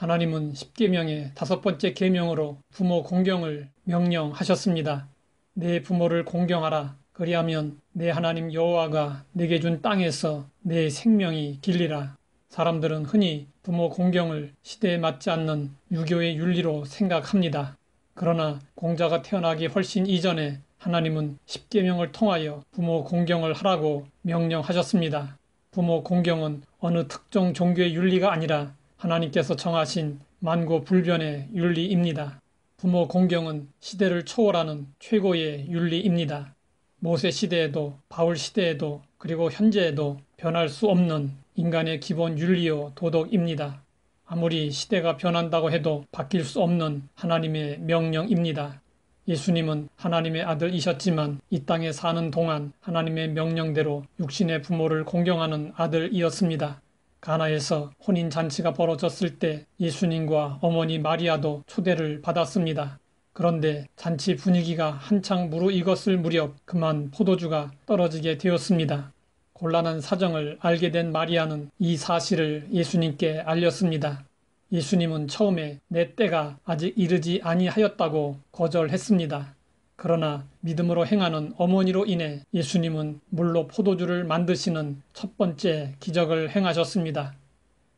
하나님은 십계명의 다섯 번째 계명으로 부모 공경을 명령하셨습니다. 내 부모를 공경하라. 그리하면 내 하나님 여호와가 내게 준 땅에서 내 생명이 길리라. 사람들은 흔히 부모 공경을 시대에 맞지 않는 유교의 윤리로 생각합니다. 그러나 공자가 태어나기 훨씬 이전에 하나님은 십계명을 통하여 부모 공경을 하라고 명령하셨습니다. 부모 공경은 어느 특정 종교의 윤리가 아니라 하나님께서 정하신 만고불변의 윤리입니다. 부모 공경은 시대를 초월하는 최고의 윤리입니다. 모세 시대에도 바울 시대에도 그리고 현재에도 변할 수 없는 인간의 기본 윤리요 도덕입니다. 아무리 시대가 변한다고 해도 바뀔 수 없는 하나님의 명령입니다. 예수님은 하나님의 아들이셨지만 이 땅에 사는 동안 하나님의 명령대로 육신의 부모를 공경하는 아들이었습니다. 가나에서 혼인잔치가 벌어졌을 때 예수님과 어머니 마리아도 초대를 받았습니다. 그런데 잔치 분위기가 한창 무르익었을 무렵 그만 포도주가 떨어지게 되었습니다. 곤란한 사정을 알게 된 마리아는 이 사실을 예수님께 알렸습니다. 예수님은 처음에 내 때가 아직 이르지 아니하였다고 거절했습니다. 그러나 믿음으로 행하는 어머니로 인해 예수님은 물로 포도주를 만드시는 첫 번째 기적을 행하셨습니다.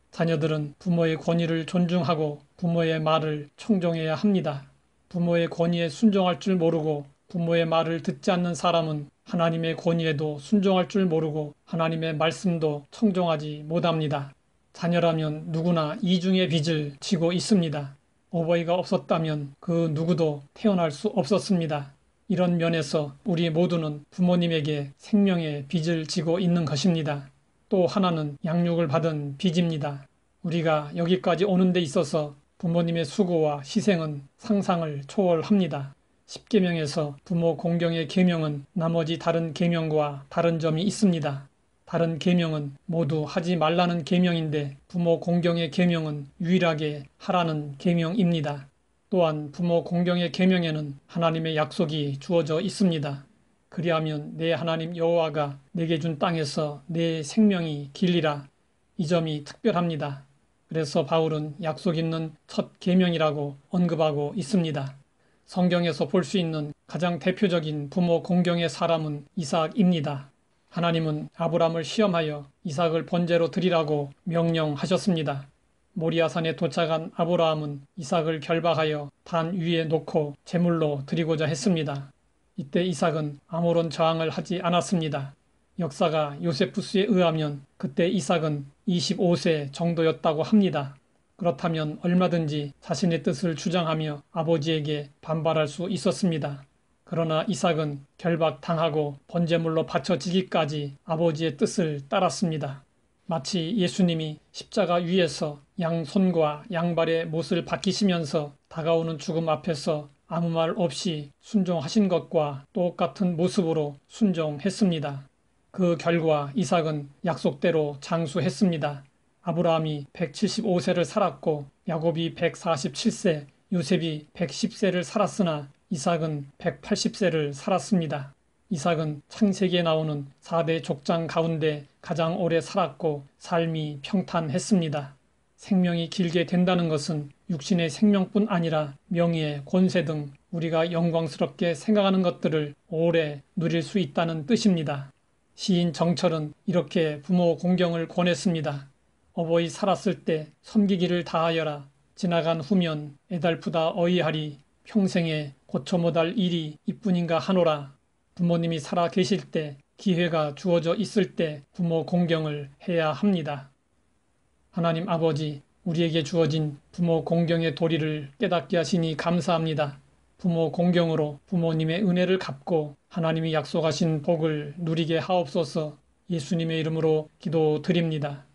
자녀들은 부모의 권위를 존중하고 부모의 말을 청종해야 합니다. 부모의 권위에 순종할 줄 모르고 부모의 말을 듣지 않는 사람은 하나님의 권위에도 순종할 줄 모르고 하나님의 말씀도 청종하지 못합니다. 자녀라면 누구나 이중의 빚을 지고 있습니다. 어버이가 없었다면 그 누구도 태어날 수 없었습니다. 이런 면에서 우리 모두는 부모님에게 생명의 빚을 지고 있는 것입니다. 또 하나는 양육을 받은 빚입니다. 우리가 여기까지 오는 데 있어서 부모님의 수고와 희생은 상상을 초월합니다. 십계명에서 부모 공경의 계명은 나머지 다른 계명과 다른 점이 있습니다. 다른 계명은 모두 하지 말라는 계명인데 부모 공경의 계명은 유일하게 하라는 계명입니다. 또한 부모 공경의 계명에는 하나님의 약속이 주어져 있습니다. 그리하면 내 하나님 여호와가 내게 준 땅에서 내 생명이 길리라. 이 점이 특별합니다. 그래서 바울은 약속 있는 첫 계명이라고 언급하고 있습니다. 성경에서 볼 수 있는 가장 대표적인 부모 공경의 사람은 이삭입니다. 하나님은 아브람을 시험하여 이삭을 번제로 드리라고 명령하셨습니다. 모리아산에 도착한 아브라함은 이삭을 결박하여 단 위에 놓고 제물로 드리고자 했습니다. 이때 이삭은 아무런 저항을 하지 않았습니다. 역사가 요세푸스에 의하면 그때 이삭은 25세 정도였다고 합니다. 그렇다면 얼마든지 자신의 뜻을 주장하며 아버지에게 반발할 수 있었습니다. 그러나 이삭은 결박당하고 번제물로 바쳐지기까지 아버지의 뜻을 따랐습니다. 마치 예수님이 십자가 위에서 양손과 양발의 못을 박히시면서 다가오는 죽음 앞에서 아무 말 없이 순종하신 것과 똑같은 모습으로 순종했습니다. 그 결과 이삭은 약속대로 장수했습니다. 아브라함이 175세를 살았고 야곱이 147세, 요셉이 110세를 살았으나 이삭은 180세를 살았습니다. 이삭은 창세기에 나오는 4대 족장 가운데 가장 오래 살았고 삶이 평탄했습니다. 생명이 길게 된다는 것은 육신의 생명뿐 아니라 명예, 권세 등 우리가 영광스럽게 생각하는 것들을 오래 누릴 수 있다는 뜻입니다. 시인 정철은 이렇게 부모 공경을 권했습니다. 어버이 살았을 때 섬기기를 다하여라. 지나간 후면 애달프다 어이하리. 평생에 고쳐 못할 일이 이뿐인가 하노라. 부모님이 살아 계실 때 기회가 주어져 있을 때 부모 공경을 해야 합니다. 하나님 아버지, 우리에게 주어진 부모 공경의 도리를 깨닫게 하시니 감사합니다. 부모 공경으로 부모님의 은혜를 갚고 하나님이 약속하신 복을 누리게 하옵소서. 예수님의 이름으로 기도드립니다.